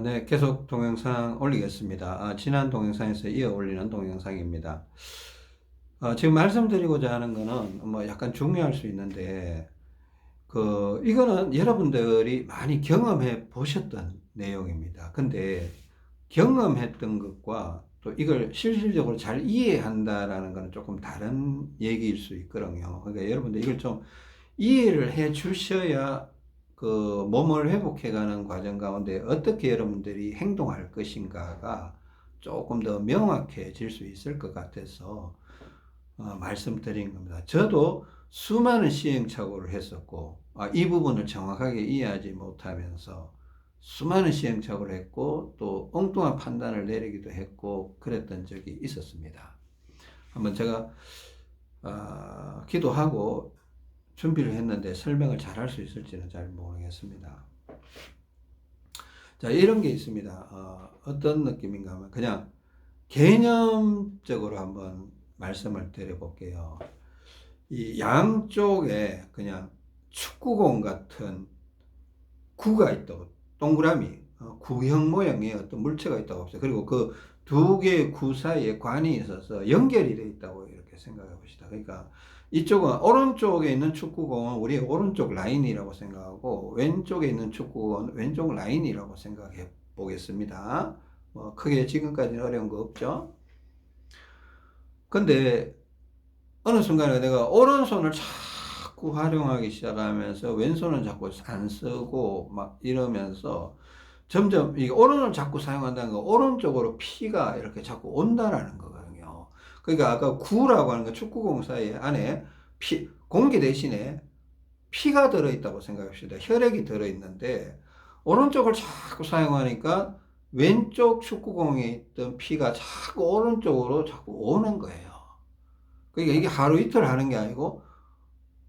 네, 계속 동영상 올리겠습니다. 지난 동영상에서 이어 올리는 동영상입니다. 지금 말씀드리고자 하는 거는 뭐 약간 중요할 수 있는데, 이거는 여러분들이 많이 경험해 보셨던 내용입니다. 근데 경험했던 것과 또 이걸 실질적으로 잘 이해한다라는 것은 조금 다른 얘기일 수 있거든요. 그러니까 여러분들 이걸 좀 이해를 해 주셔야 몸을 회복해가는 과정 가운데 어떻게 여러분들이 행동할 것인가가 조금 더 명확해질 수 있을 것 같아서 말씀드린 겁니다. 저도 수많은 시행착오를 했었고, 이 부분을 정확하게 이해하지 못하면서 수많은 시행착오를 했고, 또 엉뚱한 판단을 내리기도 했고, 그랬던 적이 있었습니다. 한번 제가 기도하고 준비를 했는데 설명을 잘 할 수 있을지는 잘 모르겠습니다. 자, 이런 게 있습니다. 어떤 느낌인가 하면 그냥 개념적으로 한번 말씀을 드려볼게요. 이 양쪽에 그냥 축구공 같은 구가 있다고, 동그라미, 구형 모양의 어떤 물체가 있다고 봅시다. 그리고 그 두 개의 구 사이에 관이 있어서 연결이 되어 있다고 이렇게 생각해 봅시다. 그러니까 이쪽은 오른쪽에 있는 축구공은 우리 오른쪽 라인이라고 생각하고, 왼쪽에 있는 축구공은 왼쪽 라인이라고 생각해 보겠습니다. 뭐 크게 지금까지는 어려운 거 없죠. 근데 어느 순간에 내가 오른손을 자꾸 활용하기 시작하면서 왼손은 자꾸 안 쓰고 막 이러면서 점점 이 오른손을 자꾸 사용한다는 거, 오른쪽으로 피가 이렇게 자꾸 온다라는 거거든요. 그러니까 아까 구라고 하는 거, 축구공 사이에 안에 공기 대신에 피가 들어있다고 생각합시다. 혈액이 들어있는데 오른쪽을 자꾸 사용하니까 왼쪽 축구공에 있던 피가 자꾸 오른쪽으로 자꾸 오는 거예요. 그러니까 이게 하루 이틀 하는 게 아니고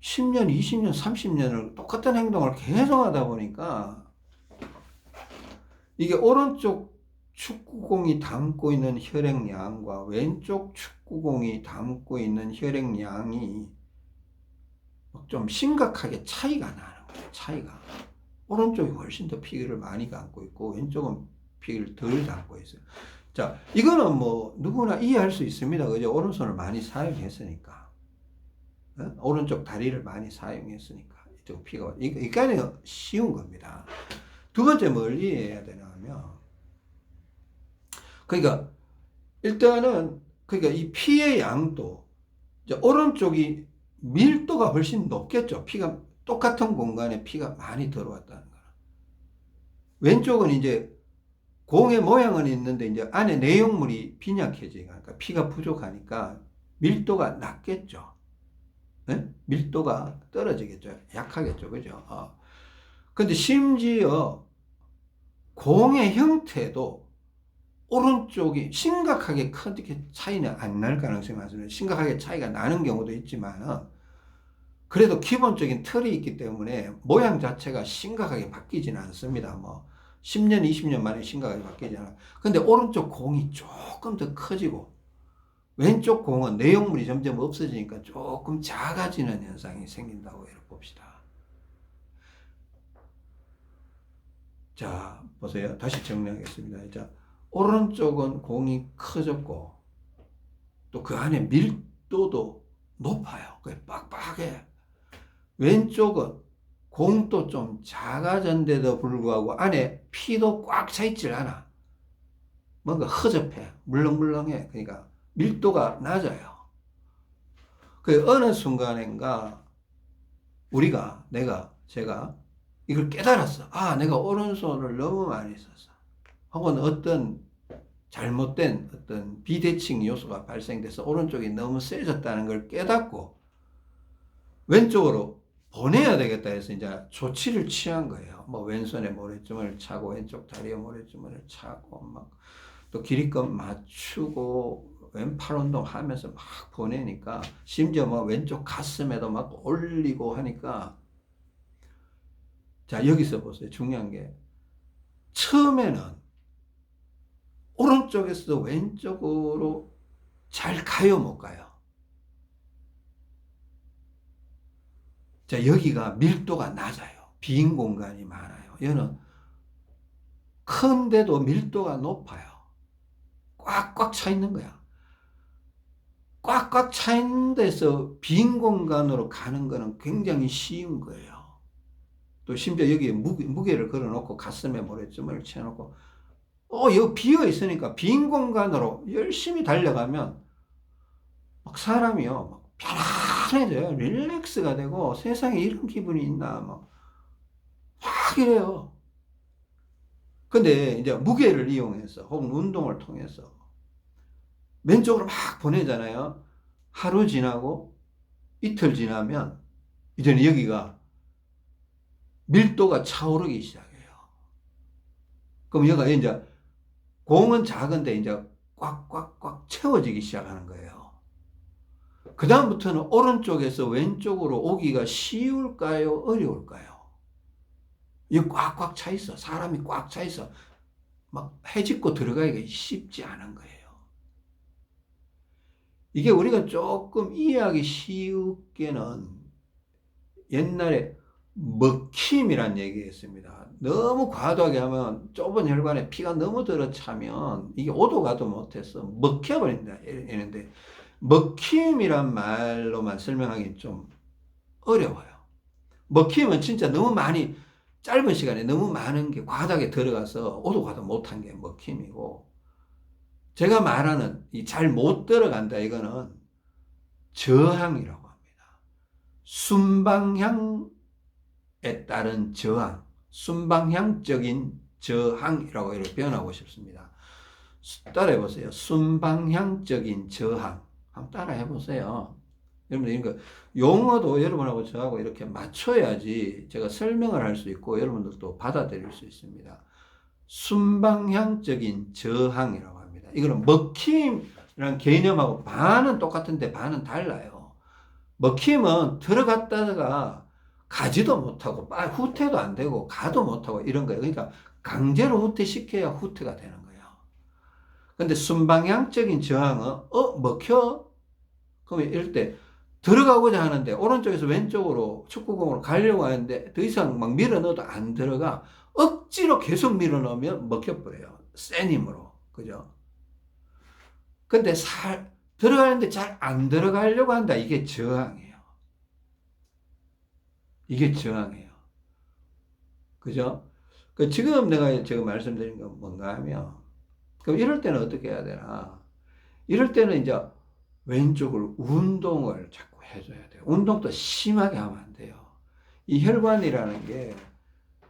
10년, 20년, 30년을 똑같은 행동을 계속 하다 보니까 이게 오른쪽 축구공이 담고 있는 혈액량과 왼쪽 축구공이 담고 있는 혈액량이 좀 심각하게 차이가 나는 거예요. 차이가. 오른쪽이 훨씬 더 피를 많이 담고 있고 왼쪽은 피를 덜 담고 있어요. 자, 이거는 뭐 누구나 이해할 수 있습니다. 그죠? 오른손을 많이 사용했으니까. 오른쪽 다리를 많이 사용했으니까. 이쪽 피가. 이까지 쉬운 겁니다. 두 번째 뭘 이해해야 되냐 하면, 그러니까 일단은 그러니까 이 피의 양도 이제 오른쪽이 밀도가 훨씬 높겠죠. 피가 똑같은 공간에 피가 많이 들어왔다는 거는. 왼쪽은 이제 공의 모양은 있는데 이제 안에 내용물이 빈약해지니까 그러니까 피가 부족하니까 밀도가 낮겠죠. 네? 밀도가 떨어지겠죠. 약하겠죠. 그죠? 근데 심지어 공의 형태도 오른쪽이 심각하게 크게 차이는 안 날 가능성이 많습니다. 심각하게 차이가 나는 경우도 있지만, 그래도 기본적인 틀이 있기 때문에 모양 자체가 심각하게 바뀌지는 않습니다. 뭐, 10년, 20년 만에 심각하게 바뀌지 않아요. 근데 오른쪽 공이 조금 더 커지고, 왼쪽 공은 내용물이 점점 없어지니까 조금 작아지는 현상이 생긴다고 이렇게 봅시다. 자, 보세요. 다시 정리하겠습니다. 자, 오른쪽은 공이 커졌고, 또 그 안에 밀도도 높아요. 그게 빡빡해. 왼쪽은 공도 좀 작아졌는데도 불구하고 안에 피도 꽉 차 있질 않아. 뭔가 허접해. 물렁물렁해. 그러니까 밀도가 낮아요. 그 어느 순간인가 제가 이걸 깨달았어. 내가 오른손을 너무 많이 썼어. 혹은 어떤 잘못된 어떤 비대칭 요소가 발생돼서 오른쪽이 너무 세졌다는 걸 깨닫고 왼쪽으로 보내야 되겠다 해서 이제 조치를 취한 거예요. 뭐 왼손에 모래주머니를 차고 왼쪽 다리에 모래주머니를 차고 막 또 기립근 맞추고 왼팔 운동하면서 막 보내니까 심지어 뭐 왼쪽 가슴에도 막 올리고 하니까, 자, 여기서 보세요. 중요한 게 처음에는 오른쪽에서도 왼쪽으로 잘 가요, 못 가요? 자, 여기가 밀도가 낮아요. 빈 공간이 많아요. 얘는 큰데도 밀도가 높아요. 꽉꽉 차 있는 거야. 꽉꽉 차 있는 데서 빈 공간으로 가는 거는 굉장히 쉬운 거예요. 또 심지어 여기에 무게를 걸어놓고 가슴에 모래주머니를 채워놓고 여기 비어 있으니까 빈 공간으로 열심히 달려가면 막 사람이요 막 편안해져요. 릴렉스가 되고 세상에 이런 기분이 있나 막 이래요. 근데 이제 무게를 이용해서 혹은 운동을 통해서 왼쪽으로 막 보내잖아요. 하루 지나고 이틀 지나면 이제는 여기가 밀도가 차오르기 시작해요. 그럼 여기가 이제 공은 작은데 이제 꽉꽉꽉 채워지기 시작하는 거예요. 그 다음부터는 오른쪽에서 왼쪽으로 오기가 쉬울까요? 어려울까요? 이거 꽉꽉 차 있어. 사람이 꽉 차 있어. 막 해집고 들어가기가 쉽지 않은 거예요. 이게 우리가 조금 이해하기 쉬우게는 옛날에 먹힘이란 얘기했습니다. 너무 과도하게 하면 좁은 혈관에 피가 너무 들어차면 이게 오도 가도 못해서 먹혀버린다 이랬는데 먹힘이란 말로만 설명하기 좀 어려워요. 먹힘은 진짜 너무 많이 짧은 시간에 너무 많은 게 과다하게 들어가서 오도 가도 못한 게 먹힘이고 제가 말하는 이 잘 못 들어간다 이거는 저항이라고 합니다. 순방향에 따른 저항, 순방향적인 저항이라고 이렇게 표현하고 싶습니다. 따라해 보세요. 순방향적인 저항. 한번 따라해 보세요. 여러분들 이거 용어도 여러분하고 저하고 이렇게 맞춰야지 제가 설명을 할 수 있고 여러분들도 받아들일 수 있습니다. 순방향적인 저항이라고 합니다. 이거는 먹힘이라는 개념하고 반은 똑같은데 반은 달라요. 먹힘은 들어갔다가 가지도 못하고 후퇴도 안 되고 가도 못하고 이런 거예요. 그러니까 강제로 후퇴시켜야 후퇴가 되는 거예요. 근데 순방향적인 저항은 먹혀? 그러면 이럴 때 들어가고자 하는데 오른쪽에서 왼쪽으로 축구공으로 가려고 하는데 더 이상 막 밀어 넣어도 안 들어가. 억지로 계속 밀어 넣으면 먹혀버려요. 센 힘으로. 그죠? 근데 들어가는데 잘 안 들어가려고 한다. 이게 저항이에요. 이게 저항이에요. 그죠? 지금 제가 말씀드린 건 뭔가 하면, 그럼 이럴 때는 어떻게 해야 되나? 이럴 때는 이제 왼쪽을 운동을 자꾸 해줘야 돼요. 운동도 심하게 하면 안 돼요. 이 혈관이라는 게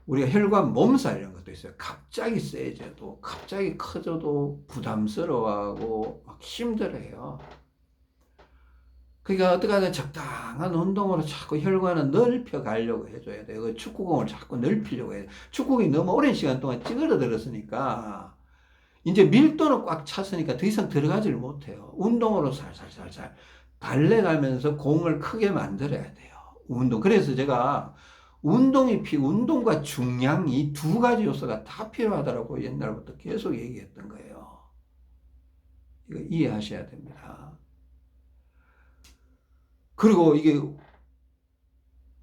우리가 혈관 몸살 이런 것도 있어요. 갑자기 세져도 갑자기 커져도 부담스러워하고 막 힘들어요. 그러니까 어떻게 하든 적당한 운동으로 자꾸 혈관을 넓혀 가려고 해줘야 돼요. 그 축구공을 자꾸 넓히려고 해요. 축구공이 너무 오랜 시간 동안 찌그러들었으니까 이제 밀도는 꽉 찼으니까 더 이상 들어가지를 못해요. 운동으로 살살살살 달래가면서 공을 크게 만들어야 돼요. 그래서 제가 운동과 중량 이 두 가지 요소가 다 필요하다고 옛날부터 계속 얘기했던 거예요. 이거 이해하셔야 됩니다. 그리고 이게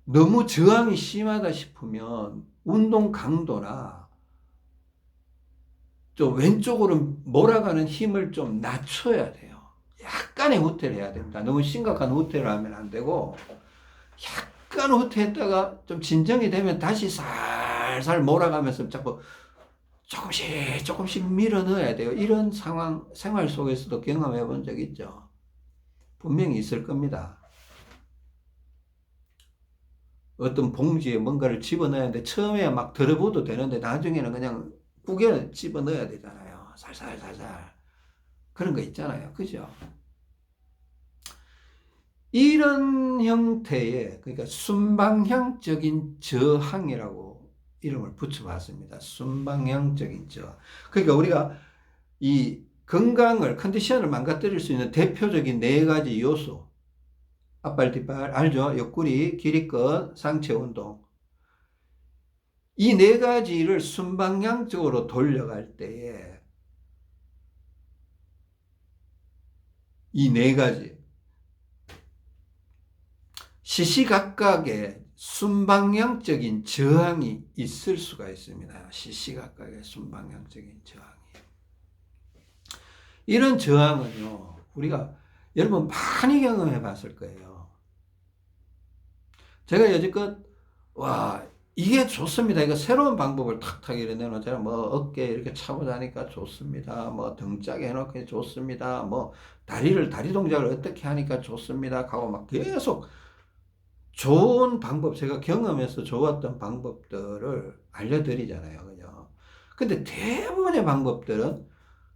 너무 저항이 심하다 싶으면 운동 강도나 좀 왼쪽으로 몰아가는 힘을 좀 낮춰야 돼요. 약간의 후퇴를 해야 됩니다. 너무 심각한 후퇴를 하면 안 되고 약간 후퇴했다가 좀 진정이 되면 다시 살살 몰아가면서 자꾸 조금씩 밀어 넣어야 돼요. 이런 상황 생활 속에서도 경험해 본 적 있죠. 분명히 있을 겁니다. 어떤 봉지에 뭔가를 집어넣어야 하는데 처음에 막 들어봐도 되는데 나중에는 그냥 구겨 집어넣어야 되잖아요. 살살살살. 그런 거 있잖아요. 그죠? 이런 형태의 그러니까 순방향적인 저항이라고 이름을 붙여봤습니다. 순방향적인 저항. 그러니까 우리가 이 건강을 컨디션을 망가뜨릴 수 있는 대표적인 네 가지 요소 앞발 뒷발 알죠? 옆구리 기립근 상체 운동 이 네 가지를 순방향적으로 돌려갈 때에 이 네 가지 시시각각의 순방향적인 저항이 있을 수가 있습니다. 시시각각의 순방향적인 저항이. 이런 저항은요, 우리가 여러분 많이 경험해 봤을 거예요. 제가 여지껏, 와, 이게 좋습니다. 이거 새로운 방법을 탁탁 이렇게 내놓잖아요. 뭐, 어깨 이렇게 차고 자니까 좋습니다. 뭐, 등짝에 해놓기 좋습니다. 뭐, 다리 동작을 어떻게 하니까 좋습니다. 하고 막 계속 좋은 방법, 제가 경험해서 좋았던 방법들을 알려드리잖아요. 그죠? 근데 대부분의 방법들은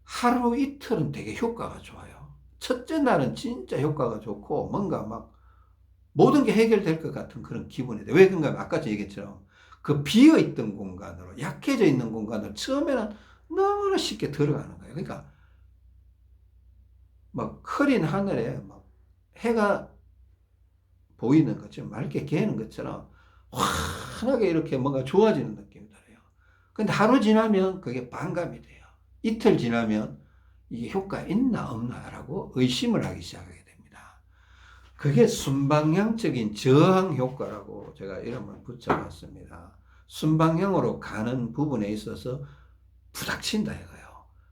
하루 이틀은 되게 효과가 좋아요. 첫째 날은 진짜 효과가 좋고, 뭔가 막 모든 게 해결될 것 같은 그런 기분이 돼요. 왜 그런가? 아까 얘기했처럼 그 비어있던 공간으로, 약해져 있는 공간으로 처음에는 너무나 쉽게 들어가는 거예요. 그러니까 막 흐린 하늘에 막 해가 보이는 것처럼, 맑게 개는 것처럼 환하게 이렇게 뭔가 좋아지는 느낌이 들어요. 근데 하루 지나면 그게 반감이 돼요. 이틀 지나면 이게 효과 있나 없나라고 의심을 하기 시작하게 됩니다. 그게 순방향적인 저항 효과라고 제가 이름을 붙여봤습니다. 순방향으로 가는 부분에 있어서 부닥친다 이거예요.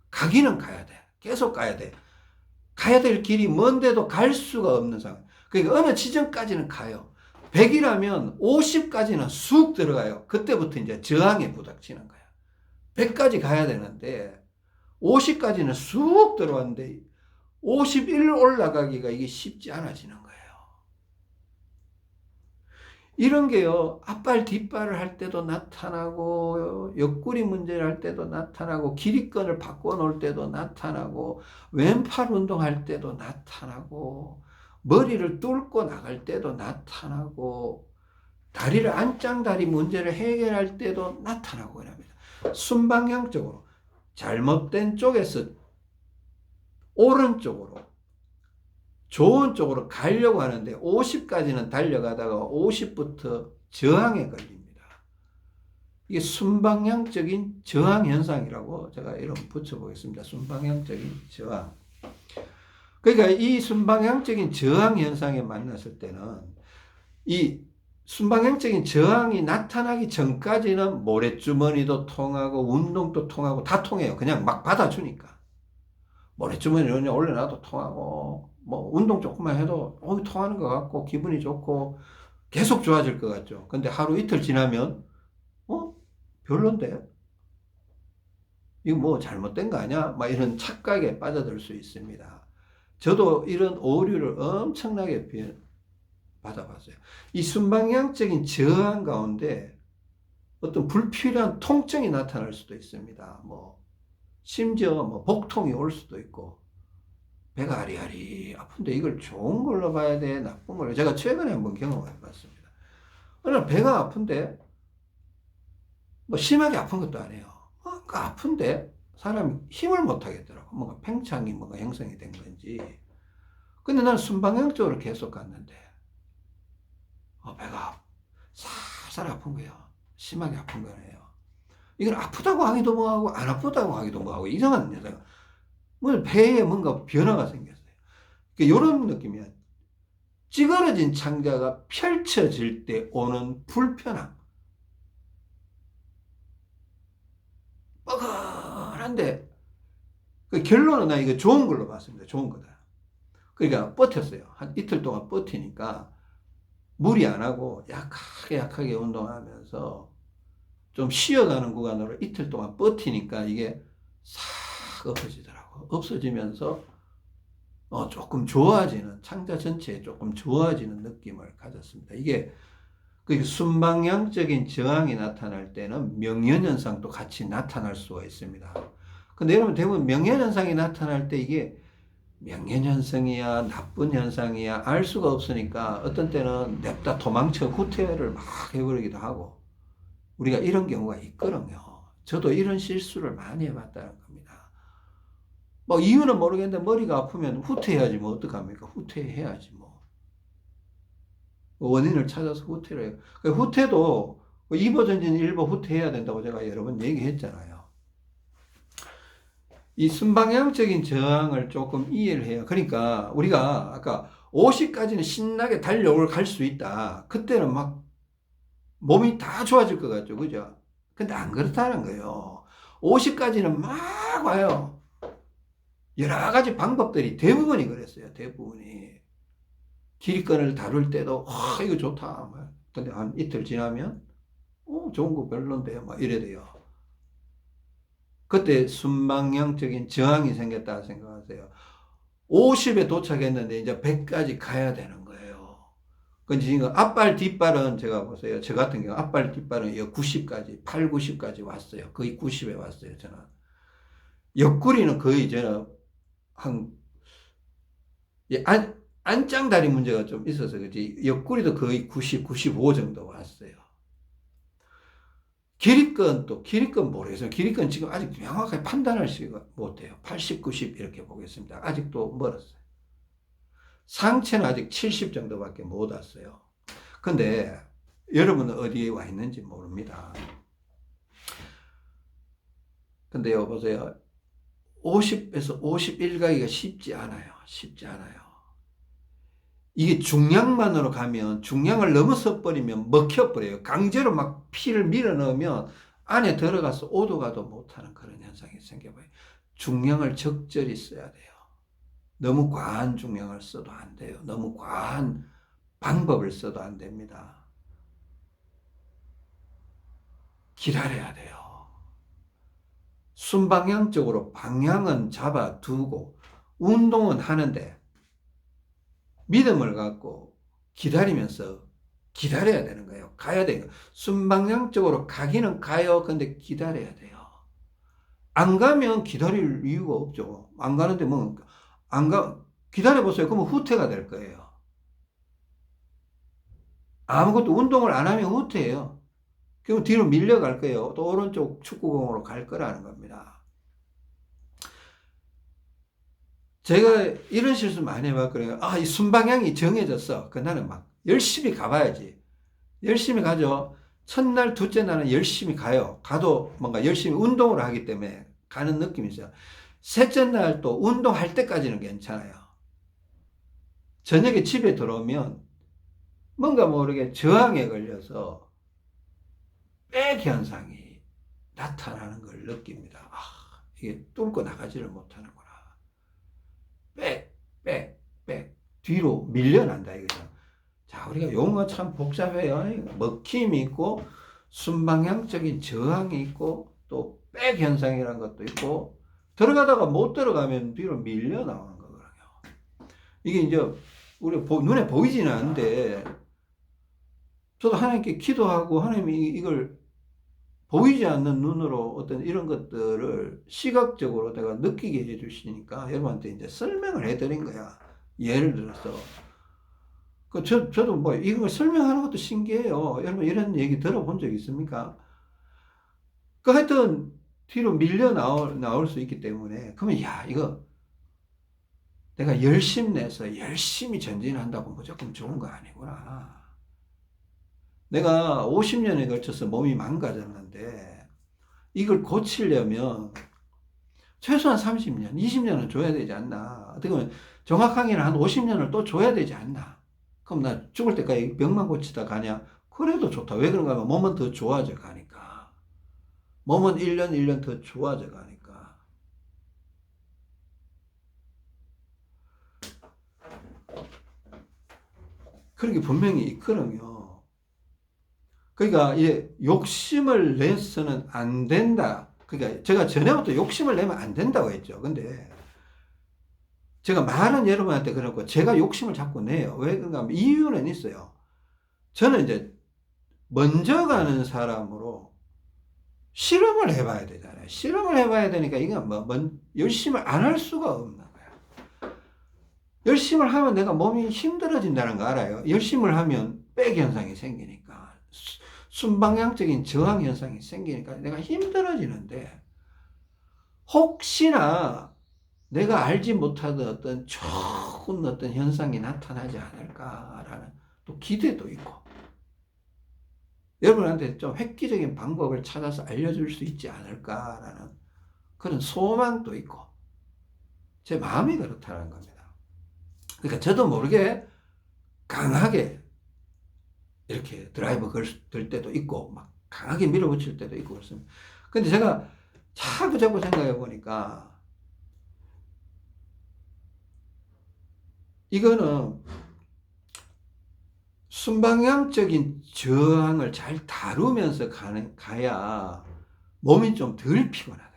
가기는 가야 돼. 계속 가야 돼. 가야 될 길이 먼데도 갈 수가 없는 상황. 그러니까 어느 지점까지는 가요. 100이라면 50까지는 쑥 들어가요. 그때부터 이제 저항에 부닥치는 거예요. 100까지 가야 되는데 50까지는 쑥 들어왔는데 51 올라가기가 이게 쉽지 않아지는 거예요. 이런 게요, 앞발 뒷발을 할 때도 나타나고, 옆구리 문제를 할 때도 나타나고, 기립근을 바꿔놓을 때도 나타나고, 왼팔 운동할 때도 나타나고, 머리를 뚫고 나갈 때도 나타나고, 다리를 안짱다리 문제를 해결할 때도 나타나고 그럽니다. 순방향적으로 잘못된 쪽에서 오른쪽으로 좋은 쪽으로 가려고 하는데 50까지는 달려가다가 50부터 저항에 걸립니다. 이게 순방향적인 저항 현상이라고 제가 이름 붙여보겠습니다. 순방향적인 저항. 그러니까 이 순방향적인 저항 현상에 만났을 때는 이 순방향적인 저항이 나타나기 전까지는 모래주머니도 통하고 운동도 통하고 다 통해요. 그냥 막 받아주니까. 모래주머니를 올려놔도 통하고 뭐 운동 조금만 해도 통하는 것 같고 기분이 좋고 계속 좋아질 것 같죠. 근데 하루 이틀 지나면 별론데? 이거 뭐 잘못된 거 아니야? 막 이런 착각에 빠져들 수 있습니다. 저도 이런 오류를 엄청나게 받아봤어요. 이 순방향적인 저항 가운데 어떤 불필요한 통증이 나타날 수도 있습니다. 뭐 심지어 뭐 복통이 올 수도 있고 배가 아리아리 아픈데 이걸 좋은 걸로 봐야 돼, 나쁜 걸로? 제가 최근에 한번 경험해 봤습니다. 오늘 배가 아픈데 뭐 심하게 아픈 것도 아니에요. 뭔가 아픈데 사람이 힘을 못 하겠더라고. 뭔가 팽창이 뭔가 형성이 된 건지. 근데 나는 순방향적으로 계속 갔는데 배가 살살 아픈 거예요. 심하게 아픈 거예요. 이건 아프다고 하기도 뭐하고 안 아프다고 하기도 뭐하고 이상한 녀석. 뭐 배에 뭔가 변화가 생겼어요. 이런 느낌이야. 찌그러진 창자가 펼쳐질 때 오는 불편함. 뻐근한데 결론은 나 이거 좋은 걸로 봤습니다. 좋은 거다. 그러니까 버텼어요. 한 이틀 동안 버티니까 무리 안 하고 약하게 운동하면서 좀 쉬어가는 구간으로 이틀 동안 버티니까 이게 싹 없어지더라고. 없어지면서 조금 좋아지는, 창자 전체에 조금 좋아지는 느낌을 가졌습니다. 이게 순방향적인 저항이 나타날 때는 명현현상도 같이 나타날 수가 있습니다. 근데 여러분 대부분 명현현상이 나타날 때 이게 명현현상이야 나쁜 현상이야 알 수가 없으니까 어떤 때는 냅다 도망쳐 후퇴를 막 해버리기도 하고 우리가 이런 경우가 있거든요. 저도 이런 실수를 많이 해봤다는 겁니다. 뭐 이유는 모르겠는데 머리가 아프면 후퇴해야지 뭐 어떡합니까? 후퇴해야지 뭐. 원인을 찾아서 후퇴를 해요. 후퇴도 2보 전진 1보 후퇴해야 된다고 제가 여러 번 얘기했잖아요. 이 순방향적인 저항을 조금 이해를 해요. 그러니까 우리가 아까 50까지는 신나게 달력을 갈 수 있다. 그때는 막 몸이 다 좋아질 것 같죠. 그죠? 근데 안 그렇다는 거예요. 50까지는 막 와요. 여러 가지 방법들이 대부분이 그랬어요. 대부분이. 기립근을 다룰 때도, 이거 좋다. 근데 한 이틀 지나면, 좋은 거 별론데요. 막 이래 돼요. 그때 순방향적인 저항이 생겼다 생각하세요. 50에 도착했는데 이제 100까지 가야 되는 거예요. 그 지금 앞발 뒷발은 제가 보세요. 저 같은 경우 앞발 뒷발은 90까지, 8, 90까지 왔어요. 거의 90에 왔어요. 저는. 옆구리는 거의 저는 한 안짱다리 문제가 좀 있어서 그지 옆구리도 거의 90, 95 정도 왔어요. 기립근 모르겠어요. 기립근 지금 아직 명확하게 판단할 수가 못해요. 80, 90 이렇게 보겠습니다. 아직도 멀었어요. 상체는 아직 70 정도밖에 못 왔어요. 근데 여러분은 어디에 와 있는지 모릅니다. 근데 보세요. 50에서 51 가기가 쉽지 않아요. 쉽지 않아요. 이게 중량만으로 가면 중량을 넘어서 버리면 먹혀버려요. 강제로 막 피를 밀어 넣으면 안에 들어가서 오도 가도 못하는 그런 현상이 생겨버려요. 중량을 적절히 써야 돼요. 너무 과한 중량을 써도 안 돼요. 너무 과한 방법을 써도 안 됩니다. 기다려야 돼요. 순방향적으로 방향은 잡아두고 운동은 하는데 믿음을 갖고 기다리면서 기다려야 되는 거예요. 가야 돼요. 순방향적으로 가기는 가요. 근데 기다려야 돼요. 안 가면 기다릴 이유가 없죠. 안 가는데 뭐, 기다려보세요. 그러면 후퇴가 될 거예요. 아무것도 운동을 안 하면 후퇴해요. 그럼 뒤로 밀려갈 거예요. 또 오른쪽 축구공으로 갈 거라는 겁니다. 제가 이런 실수 많이 해봤거든요. 이 순방향이 정해졌어. 나는 막 열심히 가봐야지. 열심히 가죠. 첫날, 둘째 날은 열심히 가요. 가도 뭔가 열심히 운동을 하기 때문에 가는 느낌이 있어요. 셋째 날 또 운동할 때까지는 괜찮아요. 저녁에 집에 들어오면 뭔가 모르게 저항에 걸려서 백 현상이 나타나는 걸 느낍니다. 이게 뚫고 나가지를 못하는구나. 백. 뒤로 밀려난다 이거죠. 자, 우리가 용어 참 복잡해요. 먹힘이 있고, 순방향적인 저항이 있고, 또 백 현상이라는 것도 있고, 들어가다가 못 들어가면 뒤로 밀려 나오는 거거든요. 이게 이제 우리 눈에 보이지는 않는데, 저도 하나님께 기도하고 하나님이 이걸 보이지 않는 눈으로 어떤 이런 것들을 시각적으로 내가 느끼게 해주시니까 여러분한테 이제 설명을 해드린 거야. 예를 들어서. 저도 뭐, 이거 설명하는 것도 신기해요. 여러분, 이런 얘기 들어본 적 있습니까? 하여튼, 뒤로 밀려 나올 수 있기 때문에, 그러면, 이거, 내가 열심 내서 열심히 전진한다고 무조건 좋은 거 아니구나. 내가 50년에 걸쳐서 몸이 망가졌는데, 이걸 고치려면, 최소한 30년, 20년은 줘야 되지 않나. 어떻게 보면, 정확하게는 한 50년을 또 줘야 되지 않나. 그럼 나 죽을 때까지 병만 고치다 가냐? 그래도 좋다. 왜 그런가 하면 몸은 더 좋아져 가니까. 몸은 1년 1년 더 좋아져 가니까. 그렇게 분명히 있거든요. 그러니까 이제 욕심을 내서는 안 된다. 그러니까 제가 전에부터 욕심을 내면 안 된다고 했죠. 근데 제가 말은 여러분한테 그렇고 제가 욕심을 자꾸 내요. 왜 그런가 하면 이유는 있어요. 저는 이제 먼저 가는 사람으로 실험을 해봐야 되잖아요. 실험을 해봐야 되니까 이건 열심을 안 할 수가 없는 거야. 열심을 하면 내가 몸이 힘들어진다는 거 알아요. 열심을 하면 백 현상이 생기니까 순방향적인 저항 현상이 생기니까 내가 힘들어지는데 혹시나 내가 알지 못하던 어떤 좋은 어떤 현상이 나타나지 않을까라는 또 기대도 있고 여러분한테 좀 획기적인 방법을 찾아서 알려줄 수 있지 않을까라는 그런 소망도 있고 제 마음이 그렇다는 겁니다. 그러니까 저도 모르게 강하게 이렇게 드라이브 걸 때도 있고, 막 강하게 밀어붙일 때도 있고 그렇습니다. 근데 제가 자꾸 생각해 보니까, 이거는 순방향적인 저항을 잘 다루면서 가야 몸이 좀 덜 피곤하다.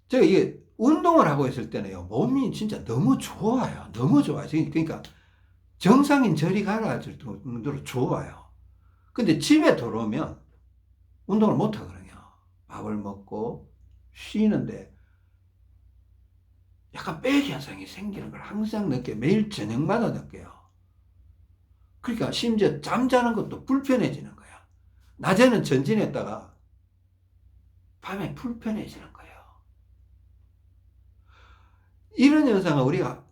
제가 이게 운동을 하고 있을 때는요, 몸이 진짜 너무 좋아요. 너무 좋아요. 그러니까 정상인 저리 가라 할 정도로 좋아요. 근데 집에 들어오면 운동을 못 하거든요. 밥을 먹고 쉬는데 약간 백 현상이 생기는 걸 항상 느껴요. 매일 저녁마다 느껴요. 그러니까 심지어 잠자는 것도 불편해지는 거야. 낮에는 전진했다가 밤에 불편해지는 거예요. 이런 현상은 우리가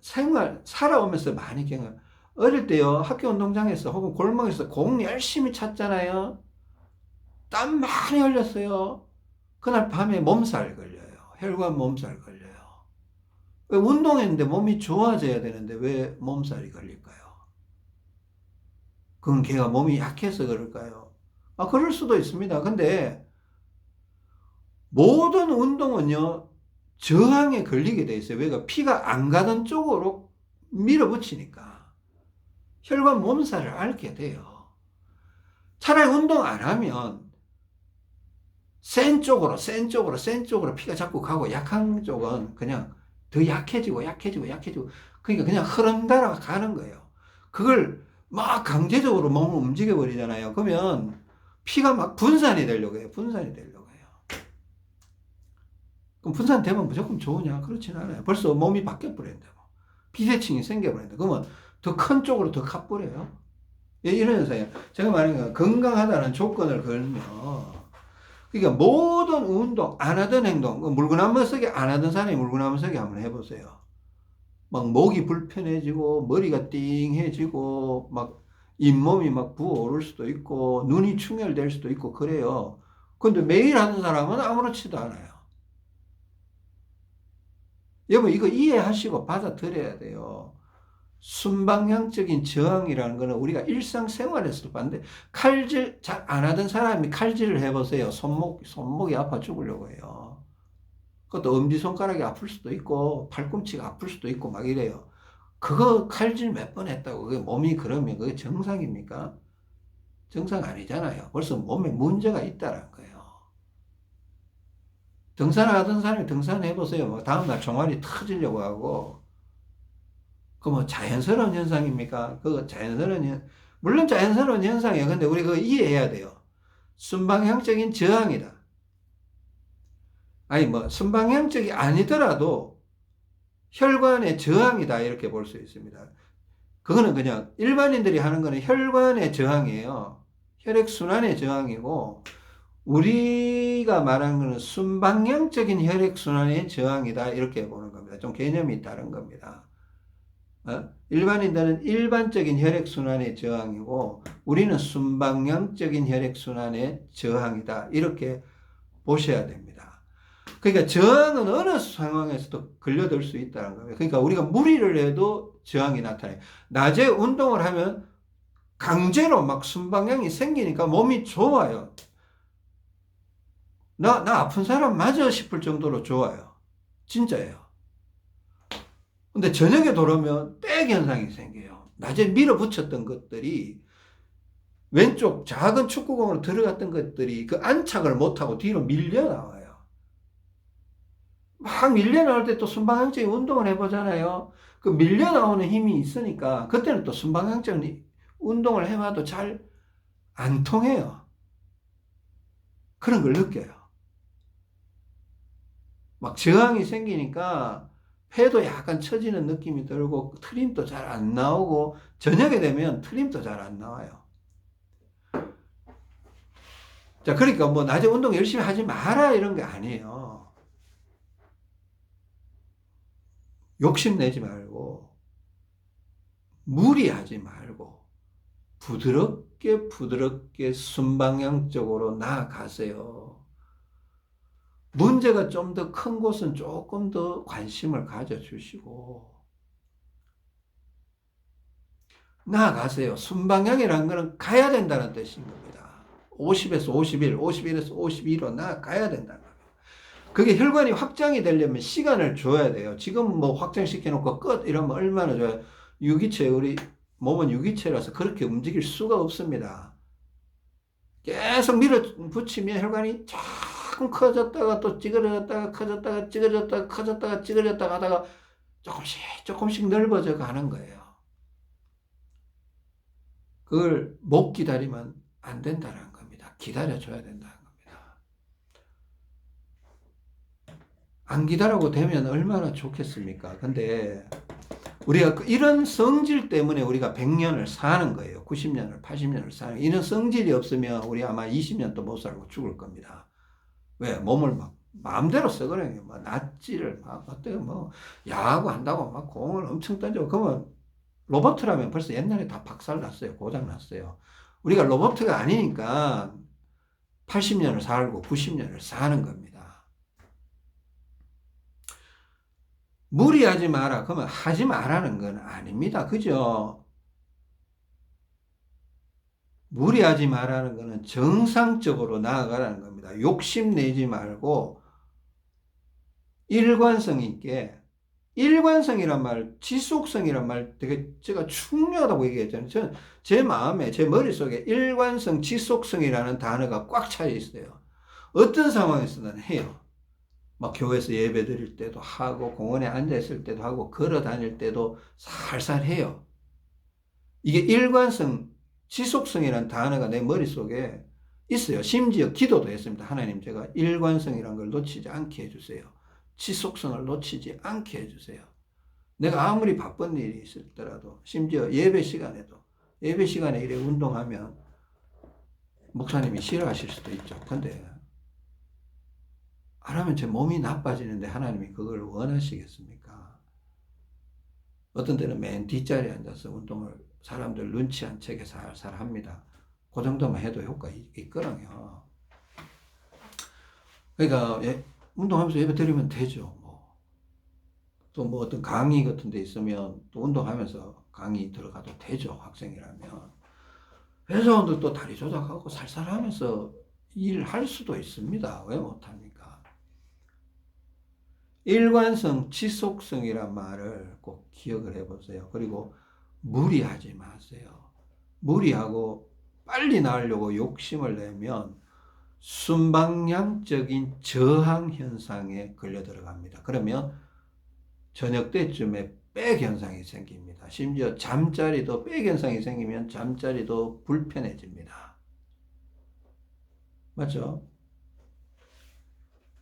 살아오면서 많이 경험. 어릴 때요, 학교 운동장에서 혹은 골목에서 공 열심히 찼잖아요. 땀 많이 흘렸어요. 그날 밤에 몸살 걸려요. 혈관 몸살 걸려요. 왜 운동했는데 몸이 좋아져야 되는데 왜 몸살이 걸릴까요? 그건 걔가 몸이 약해서 그럴까요? 그럴 수도 있습니다. 근데 모든 운동은요, 저항에 걸리게 돼 있어요. 왜가 피가 안 가던 쪽으로 밀어붙이니까 혈관 몸살을 앓게 돼요. 차라리 운동 안 하면 센 쪽으로 피가 자꾸 가고, 약한 쪽은 그냥 더 약해지고 그러니까 그냥 흐름 따라 가는 거예요. 그걸 막 강제적으로 몸을 움직여 버리잖아요. 그러면 피가 막 분산이 되려고 해요. 그럼 분산되면 무조건 좋으냐? 그렇진 않아요. 벌써 몸이 바뀌어 버렸는데, 비대칭이 생겨 버렸는데, 그러면 더 큰 쪽으로 더 가버려요. 이런 현상이에요. 제가 말하는 건 건강하다는 조건을 걸면, 그러니까 모든 운동, 안 하던 행동, 물구나무 서기 안 하던 사람이 물구나무 서기 한번 해보세요. 막 목이 불편해지고, 머리가 띵해지고, 막 잇몸이 막 부어오를 수도 있고, 눈이 충혈될 수도 있고, 그래요. 근데 매일 하는 사람은 아무렇지도 않아요. 여러분, 이거 이해하시고 받아들여야 돼요. 순방향적인 저항이라는 거는 우리가 일상생활에서도 봤는데, 칼질 잘 안 하던 사람이 칼질을 해보세요. 손목이 아파 죽으려고 해요. 그것도 엄지손가락이 아플 수도 있고, 팔꿈치가 아플 수도 있고, 막 이래요. 그거 칼질 몇 번 했다고 그게 몸이 그러면 그게 정상입니까? 정상 아니잖아요. 벌써 몸에 문제가 있다는 거예요. 등산하던 사람이 등산해보세요. 뭐 다음날 종아리 터지려고 하고, 그 뭐 자연스러운 현상입니까? 물론 자연스러운 현상이에요. 근데 우리 그거 이해해야 돼요. 순방향적인 저항이다. 아니, 뭐, 순방향적이 아니더라도 혈관의 저항이다. 이렇게 볼 수 있습니다. 그거는 그냥 일반인들이 하는 거는 혈관의 저항이에요. 혈액순환의 저항이고, 우리가 말하는 거는 순방향적인 혈액순환의 저항이다. 이렇게 보는 겁니다. 좀 개념이 다른 겁니다. 일반인들은 일반적인 혈액순환의 저항이고, 우리는 순방향적인 혈액순환의 저항이다. 이렇게 보셔야 됩니다. 그러니까 저항은 어느 상황에서도 걸려들 수 있다는 거예요. 그러니까 우리가 무리를 해도 저항이 나타나요. 낮에 운동을 하면 강제로 막 순방향이 생기니까 몸이 좋아요. 나 아픈 사람 맞아 싶을 정도로 좋아요. 진짜예요. 근데 저녁에 돌아오면 백 현상이 생겨요. 낮에 밀어붙였던 것들이, 왼쪽 작은 축구공으로 들어갔던 것들이 그 안착을 못하고 뒤로 밀려 나와요. 막 밀려 나올 때 또 순방향적인 운동을 해보잖아요. 그 밀려 나오는 힘이 있으니까 그때는 또 순방향적인 운동을 해봐도 잘 안 통해요. 그런 걸 느껴요. 막 저항이 생기니까 폐도 약간 처지는 느낌이 들고, 트림도 잘 안 나오고, 저녁에 되면 트림도 잘 안 나와요. 자, 그러니까 뭐 낮에 운동 열심히 하지 마라 이런 게 아니에요. 욕심내지 말고, 무리하지 말고, 부드럽게 순방향적으로 나아가세요. 문제가 좀 더 큰 곳은 조금 더 관심을 가져주시고, 나아가세요. 순방향이라는 것은 가야 된다는 뜻인 겁니다. 50에서 51, 51에서 52로 나아가야 된다는 겁니다. 그게 혈관이 확장이 되려면 시간을 줘야 돼요. 지금 뭐 확장시켜놓고 끝 이러면 얼마나 좋아요. 유기체, 우리 몸은 유기체라서 그렇게 움직일 수가 없습니다. 계속 밀어붙이면 혈관이 조금 커졌다가 또 찌그러졌다가 커졌다가 찌그러졌다가 커졌다가 찌그러졌다가 하다가 조금씩 넓어져 가는 거예요. 그걸 못 기다리면 안 된다는 겁니다. 기다려줘야 된다는 겁니다. 안 기다려도 되면 얼마나 좋겠습니까? 근데 우리가 이런 성질 때문에 우리가 100년을 사는 거예요. 90년을, 80년을 사는 거예요. 이런 성질이 없으면 우리 아마 20년도 못 살고 죽을 겁니다. 왜? 몸을 막 마음대로 써그래요. 막 낫지를 막 어때요? 뭐 야구 한다고 막 공을 엄청 던지고 그러면 로버트라면 벌써 옛날에 다 박살났어요. 고장났어요. 우리가 로버트가 아니니까 80년을 살고 90년을 사는 겁니다. 무리하지 마라. 그러면 하지 말라는 건 아닙니다. 그죠? 무리하지 말라는 것은 정상적으로 나아가라는 겁니다. 욕심내지 말고 일관성 있게, 일관성이란 말, 지속성이란 말 되게 제가 중요하다고 얘기했잖아요. 저는 제 마음에, 제 머릿속에 일관성, 지속성이라는 단어가 꽉 차 있어요. 어떤 상황에서는 해요. 막 교회에서 예배 드릴 때도 하고, 공원에 앉아 있을 때도 하고, 걸어 다닐 때도 살살 해요. 이게 일관성, 지속성이라는 단어가 내 머릿속에 있어요. 심지어 기도도 했습니다. 하나님, 제가 일관성이라는 걸 놓치지 않게 해주세요. 지속성을 놓치지 않게 해주세요. 내가 아무리 바쁜 일이 있었더라도, 심지어 예배 시간에 이래 운동하면 목사님이 싫어하실 수도 있죠. 근데 안 하면 제 몸이 나빠지는데 하나님이 그걸 원하시겠습니까? 어떤 때는 맨 뒷자리에 앉아서 운동을 사람들 눈치 안 채게 살살 합니다. 그 정도만 해도 효과 있거든요. 그러니까 운동하면서 예배 드리면 되죠. 또 뭐 어떤 강의 같은 데 있으면 또 운동하면서 강의 들어가도 되죠. 학생이라면. 회사원들도 다리 조작하고 살살 하면서 일할 수도 있습니다. 왜 못합니까? 일관성, 지속성이란 말을 꼭 기억을 해보세요. 그리고 무리하지 마세요. 무리하고 빨리 나으려고 욕심을 내면 순방향적인 저항 현상에 걸려 들어갑니다. 그러면 저녁 때쯤에 백 현상이 생깁니다. 심지어 잠자리도 백 현상이 생기면 잠자리도 불편해집니다. 맞죠?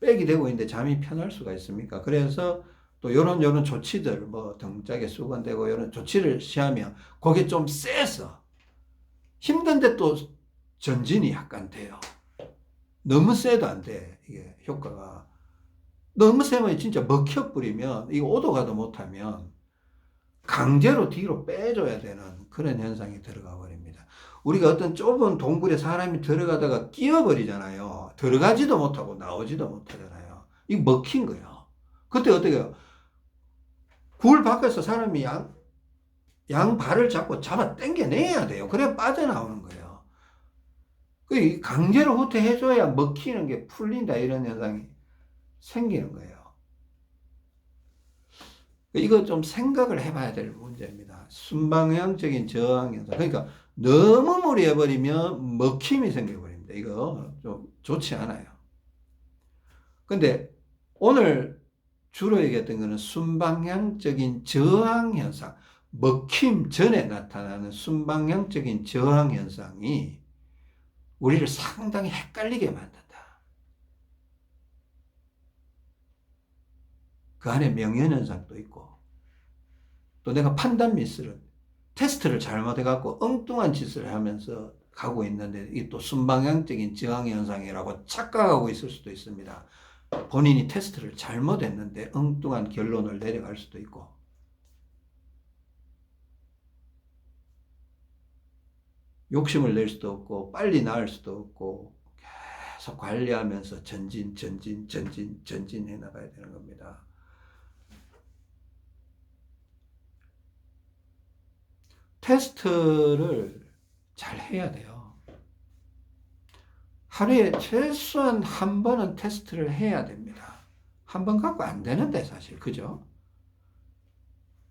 백이 되고 있는데 잠이 편할 수가 있습니까? 그래서 또 요런 조치들, 뭐 등짝에 수건대고 이런 조치를 취하면 그게 좀 세서 힘든데 또 전진이 약간 돼요. 너무 세도 안 돼. 이게 효과가. 너무 세면 진짜 먹혀버리면, 이거 오도 가도 못하면 강제로 뒤로 빼줘야 되는 그런 현상이 들어가 버립니다. 우리가 어떤 좁은 동굴에 사람이 들어가다가 끼어버리잖아요. 들어가지도 못하고 나오지도 못하잖아요. 이거 먹힌 거예요. 그때 어떻게 해요? 굴 밖에서 사람이 양 발을 잡아 당겨내야 돼요. 그래야 빠져나오는 거예요. 그 강제로 후퇴해줘야 먹히는 게 풀린다, 이런 현상이 생기는 거예요. 이거 좀 생각을 해봐야 될 문제입니다. 순방향적인 저항 현상. 그러니까 너무 무리해버리면 먹힘이 생겨버립니다. 이거 좀 좋지 않아요. 근데 오늘 주로 얘기했던 거는 순방향적인 저항 현상, 먹힘 전에 나타나는 순방향적인 저항 현상이 우리를 상당히 헷갈리게 만든다. 그 안에 명현현상도 있고, 또 내가 판단 미스를, 테스트를 잘못해갖고 엉뚱한 짓을 하면서 가고 있는데, 이게 또 순방향적인 저항현상이라고 착각하고 있을 수도 있습니다. 본인이 테스트를 잘못했는데 엉뚱한 결론을 내려갈 수도 있고, 욕심을 낼 수도 없고, 빨리 나을 수도 없고, 계속 관리하면서 전진 해 나가야 되는 겁니다. 테스트를 잘 해야 돼요. 하루에 최소한 한 번은 테스트를 해야 됩니다. 한 번 갖고 안 되는데 사실 그죠?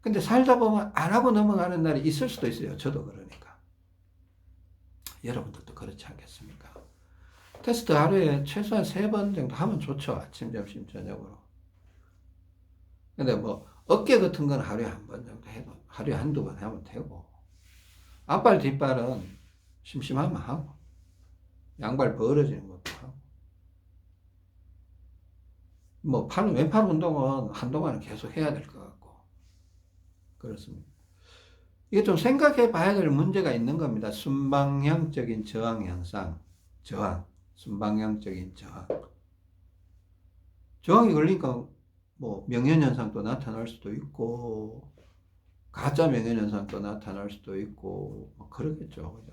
근데 살다 보면 안 하고 넘어가는 날이 있을 수도 있어요. 저도 그러니까. 여러분들도 그렇지 않겠습니까? 테스트 하루에 최소한 3번 정도 하면 좋죠. 아침, 점심, 저녁으로. 근데 뭐 어깨 같은 건 하루에 한 번 정도 해도 하루에 한두 번 하면 되고 앞발 뒷발은 심심하면 하고 양발 벌어지는 것도 하고 뭐 왼팔 운동은 한동안은 계속 해야 될 것 같고 그렇습니다. 이게 좀 생각해 봐야 될 문제가 있는 겁니다. 순방향적인 저항 현상, 순방향적인 저항. 저항이 걸리니까 뭐 명현현상도 나타날 수도 있고 가짜 명현현상도 나타날 수도 있고 뭐 그러겠죠.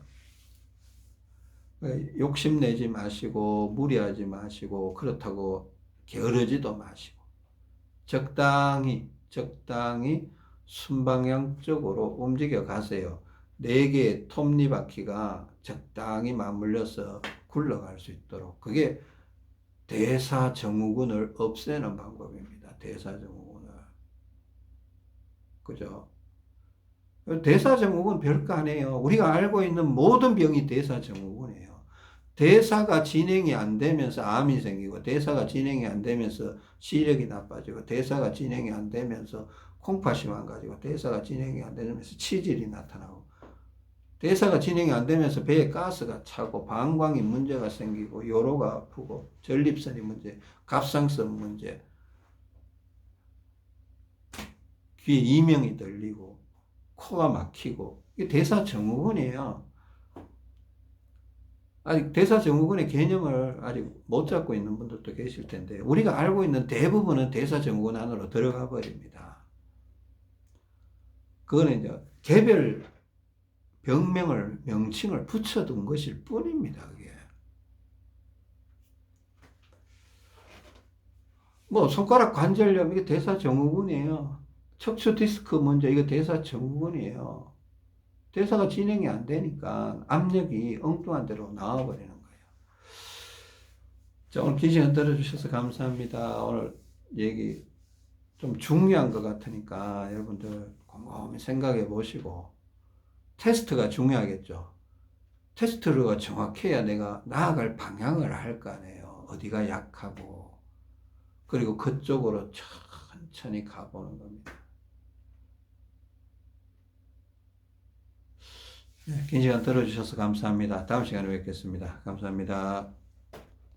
그죠? 욕심내지 마시고 무리하지 마시고 그렇다고 게으르지도 마시고 적당히 순방향적으로 움직여 가세요. 4개의 톱니바퀴가 적당히 맞물려서 굴러갈 수 있도록 그게 대사증후군을 없애는 방법입니다. 대사증후군을. 그죠? 대사증후군 별거 아니에요. 우리가 알고 있는 모든 병이 대사증후군이에요. 대사가 진행이 안 되면서 암이 생기고, 대사가 진행이 안 되면서 시력이 나빠지고, 대사가 진행이 안 되면서 콩팥이 망가지고, 대사가 진행이 안 되면서 치질이 나타나고, 대사가 진행이 안 되면서 배에 가스가 차고, 방광이 문제가 생기고, 요로가 아프고, 전립선이 문제, 갑상선 문제, 귀에 이명이 들리고, 코가 막히고, 이게 대사증후군이에요. 아직 대사증후군의 개념을 아직 못 잡고 있는 분들도 계실 텐데, 우리가 알고 있는 대부분은 대사증후군 안으로 들어가 버립니다. 그거는 이제 개별 병명을, 명칭을 붙여둔 것일 뿐입니다, 그게. 뭐, 손가락 관절염, 이게 대사증후군이에요. 척추 디스크 문제, 이거 대사증후군이에요. 대사가 진행이 안 되니까 압력이 엉뚱한 대로 나와버리는 거예요. 자, 오늘 긴 시간 들어주셔서 감사합니다. 오늘 얘기 좀 중요한 것 같으니까 여러분들 곰곰이 생각해 보시고 테스트가 중요하겠죠. 테스트가 정확해야 내가 나아갈 방향을 할 거 아니에요. 어디가 약하고 그리고 그쪽으로 천천히 가보는 겁니다. 네, 긴 시간 들어주셔서 감사합니다. 다음 시간에 뵙겠습니다. 감사합니다.